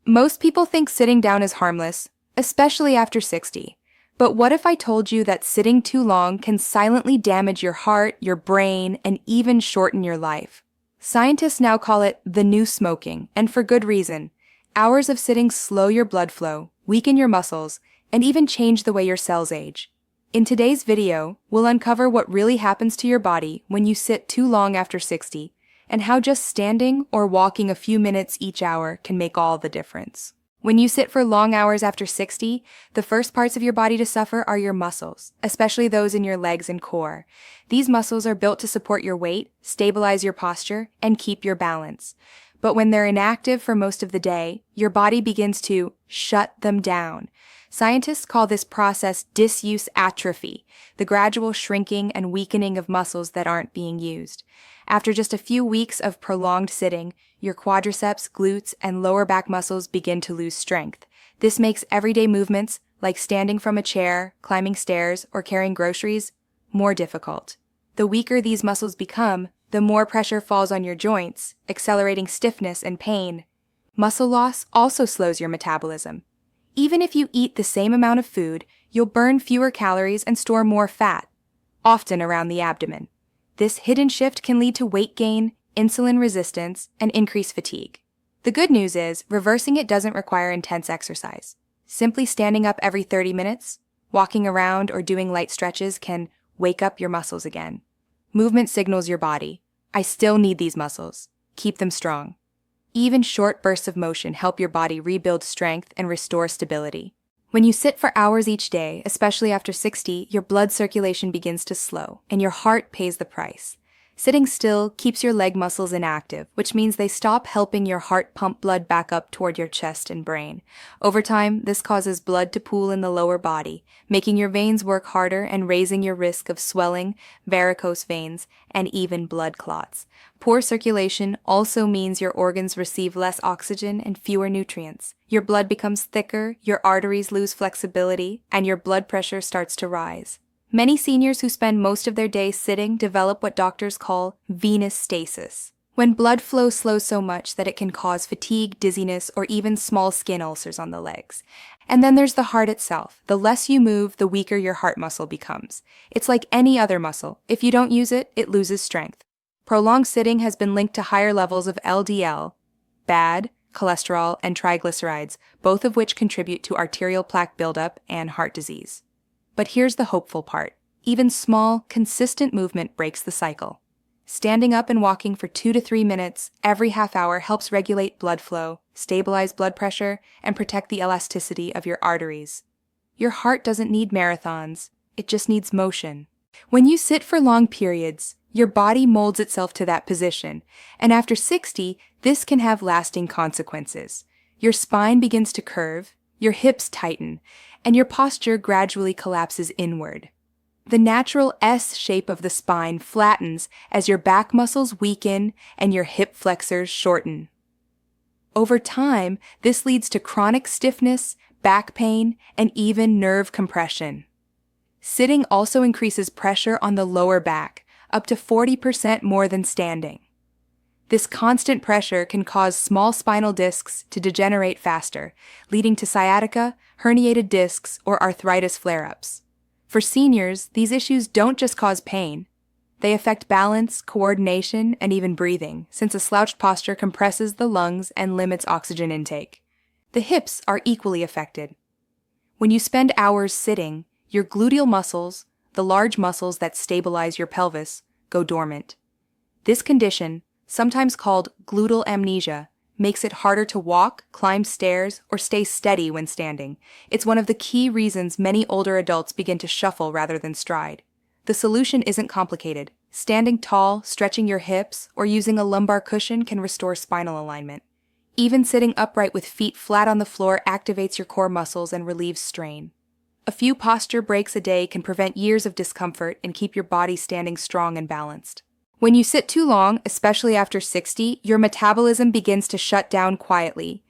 Most people think sitting down is harmless, especially after 60. But what if I told you that sitting too long can silently damage your heart, your brain, and even shorten your life? Scientists now call it the new smoking, and for good reason. Hours of sitting slow your blood flow, weaken your muscles, and even change the way your cells age. In today's video, we'll uncover what really happens to your body when you sit too long after 60, and how just standing or walking a few minutes each hour can make all the difference. When you sit for long hours after 60, the first parts of your body to suffer are your muscles, especially those in your legs and core. These muscles are built to support your weight, stabilize your posture, and keep your balance. But when they're inactive for most of the day, your body begins to shut them down. Scientists call this process disuse atrophy, the gradual shrinking and weakening of muscles that aren't being used. After just a few weeks of prolonged sitting, your quadriceps, glutes, and lower back muscles begin to lose strength. This makes everyday movements, like standing from a chair, climbing stairs, or carrying groceries, more difficult. The weaker these muscles become, the more pressure falls on your joints, accelerating stiffness and pain. Muscle loss also slows your metabolism. Even if you eat the same amount of food, you'll burn fewer calories and store more fat, often around the abdomen. This hidden shift can lead to weight gain, insulin resistance, and increased fatigue. The good news is, reversing it doesn't require intense exercise. Simply standing up every 30 minutes, walking around, or doing light stretches can wake up your muscles again. Movement signals your body, I still need these muscles. Keep them strong. Even short bursts of motion help your body rebuild strength and restore stability. When you sit for hours each day, especially after 60, your blood circulation begins to slow, and your heart pays the price. Sitting still keeps your leg muscles inactive, which means they stop helping your heart pump blood back up toward your chest and brain. Over time, this causes blood to pool in the lower body, making your veins work harder and raising your risk of swelling, varicose veins, and even blood clots. Poor circulation also means your organs receive less oxygen and fewer nutrients. Your blood becomes thicker, your arteries lose flexibility, and your blood pressure starts to rise. Many seniors who spend most of their day sitting develop what doctors call venous stasis, when blood flow slows so much that it can cause fatigue, dizziness, or even small skin ulcers on the legs. And then there's the heart itself. The less you move, the weaker your heart muscle becomes. It's like any other muscle. If you don't use it, it loses strength. Prolonged sitting has been linked to higher levels of LDL, bad cholesterol, and triglycerides, both of which contribute to arterial plaque buildup and heart disease. But here's the hopeful part. Even small, consistent movement breaks the cycle. Standing up and walking for 2 to 3 minutes every half hour helps regulate blood flow, stabilize blood pressure, and protect the elasticity of your arteries. Your heart doesn't need marathons, it just needs motion. When you sit for long periods, your body molds itself to that position, and after 60, this can have lasting consequences. Your spine begins to curve, your hips tighten, and your posture gradually collapses inward. The natural S shape of the spine flattens as your back muscles weaken and your hip flexors shorten. Over time, this leads to chronic stiffness, back pain, and even nerve compression. Sitting also increases pressure on the lower back, up to 40% more than standing. This constant pressure can cause small spinal discs to degenerate faster, leading to sciatica, herniated discs, or arthritis flare-ups. For seniors, these issues don't just cause pain. They affect balance, coordination, and even breathing, since a slouched posture compresses the lungs and limits oxygen intake. The hips are equally affected. When you spend hours sitting, your gluteal muscles, the large muscles that stabilize your pelvis, go dormant. This condition, sometimes called gluteal amnesia, makes it harder to walk, climb stairs, or stay steady when standing. It's one of the key reasons many older adults begin to shuffle rather than stride. The solution isn't complicated. Standing tall, stretching your hips, or using a lumbar cushion can restore spinal alignment. Even sitting upright with feet flat on the floor activates your core muscles and relieves strain. A few posture breaks a day can prevent years of discomfort and keep your body standing strong and balanced. When you sit too long, especially after 60, your metabolism begins to shut down quietly.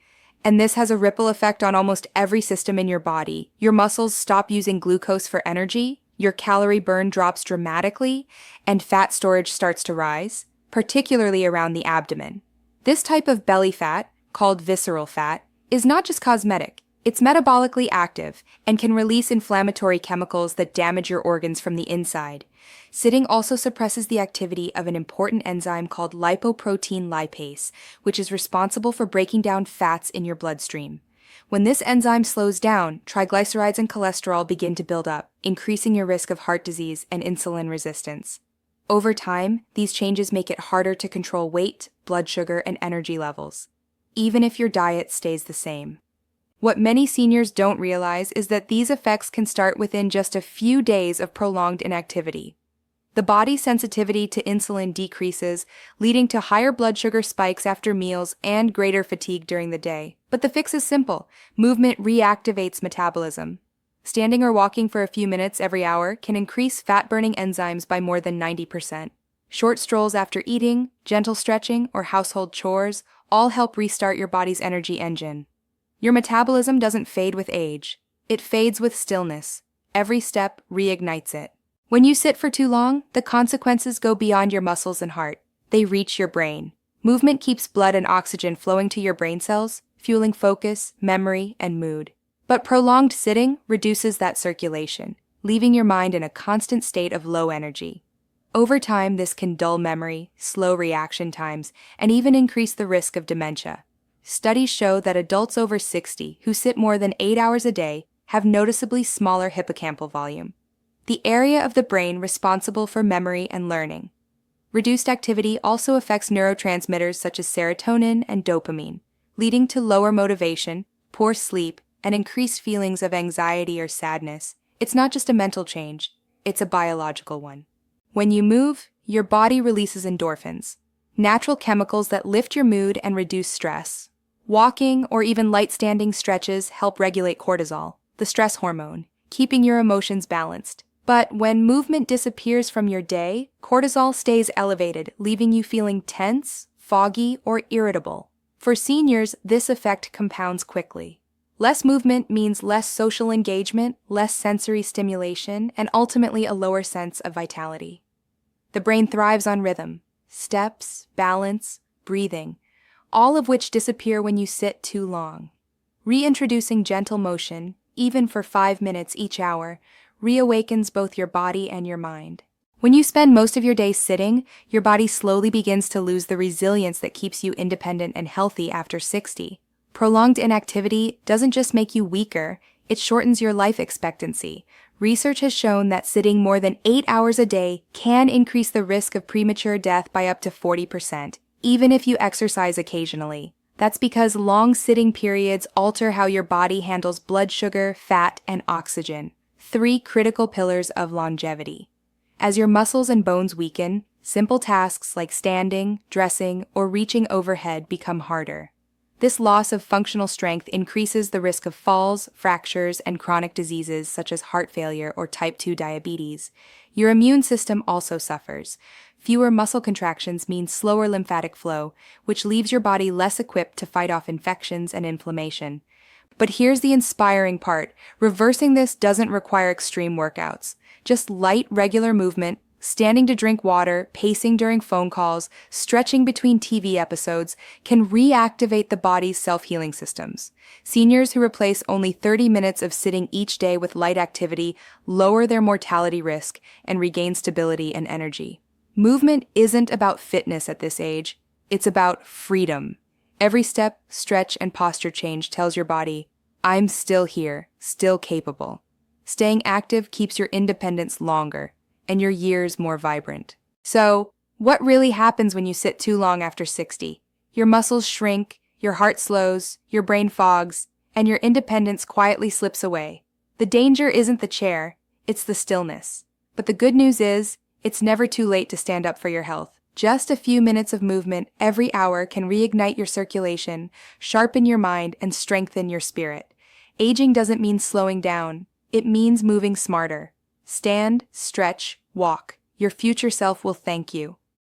And this has a ripple effect on almost every system in your body. Your muscles stop using glucose for energy, your calorie burn drops dramatically, and fat storage starts to rise, particularly around the abdomen. This type of belly fat, called visceral fat, is not just cosmetic. It's metabolically active and can release inflammatory chemicals that damage your organs from the inside. Sitting also suppresses the activity of an important enzyme called lipoprotein lipase, which is responsible for breaking down fats in your bloodstream. When this enzyme slows down, triglycerides and cholesterol begin to build up, increasing your risk of heart disease and insulin resistance. Over time, these changes make it harder to control weight, blood sugar, and energy levels, even if your diet stays the same. What many seniors don't realize is that these effects can start within just a few days of prolonged inactivity. The body's sensitivity to insulin decreases, leading to higher blood sugar spikes after meals and greater fatigue during the day. But the fix is simple. Movement reactivates metabolism. Standing or walking for a few minutes every hour can increase fat-burning enzymes by more than 90%. Short strolls after eating, gentle stretching, or household chores all help restart your body's energy engine. Your metabolism doesn't fade with age. It fades with stillness. Every step reignites it. When you sit for too long, the consequences go beyond your muscles and heart. They reach your brain. Movement keeps blood and oxygen flowing to your brain cells, fueling focus, memory, and mood. But prolonged sitting reduces that circulation, leaving your mind in a constant state of low energy. Over time, this can dull memory, slow reaction times, and even increase the risk of dementia. Studies show that adults over 60 who sit more than 8 hours a day have noticeably smaller hippocampal volume, the area of the brain responsible for memory and learning. Reduced activity also affects neurotransmitters such as serotonin and dopamine, leading to lower motivation, poor sleep, and increased feelings of anxiety or sadness. It's not just a mental change, it's a biological one. When you move, your body releases endorphins, natural chemicals that lift your mood and reduce stress. Walking or even light standing stretches help regulate cortisol, the stress hormone, keeping your emotions balanced. But when movement disappears from your day, cortisol stays elevated, leaving you feeling tense, foggy, or irritable. For seniors, this effect compounds quickly. Less movement means less social engagement, less sensory stimulation, and ultimately a lower sense of vitality. The brain thrives on rhythm, steps, balance, breathing, all of which disappear when you sit too long. Reintroducing gentle motion, even for 5 minutes each hour, reawakens both your body and your mind. When you spend most of your day sitting, your body slowly begins to lose the resilience that keeps you independent and healthy after 60. Prolonged inactivity doesn't just make you weaker, it shortens your life expectancy. Research has shown that sitting more than 8 hours a day can increase the risk of premature death by up to 40%, even if you exercise occasionally. That's because long sitting periods alter how your body handles blood sugar, fat, and oxygen, 3 critical pillars of longevity. As your muscles and bones weaken, simple tasks like standing, dressing, or reaching overhead become harder. This loss of functional strength increases the risk of falls, fractures, and chronic diseases such as heart failure or type 2 diabetes. Your immune system also suffers. Fewer muscle contractions mean slower lymphatic flow, which leaves your body less equipped to fight off infections and inflammation. But here's the inspiring part. Reversing this doesn't require extreme workouts. Just light, regular movement, standing to drink water, pacing during phone calls, stretching between TV episodes can reactivate the body's self-healing systems. Seniors who replace only 30 minutes of sitting each day with light activity lower their mortality risk and regain stability and energy. Movement isn't about fitness at this age, it's about freedom. Every step, stretch, and posture change tells your body, I'm still here, still capable. Staying active keeps your independence longer and your years more vibrant. So, what really happens when you sit too long after 60? Your muscles shrink, your heart slows, your brain fogs, and your independence quietly slips away. The danger isn't the chair, it's the stillness. But the good news is, it's never too late to stand up for your health. Just a few minutes of movement every hour can reignite your circulation, sharpen your mind, and strengthen your spirit. Aging doesn't mean slowing down, it means moving smarter. Stand, stretch, walk. Your future self will thank you.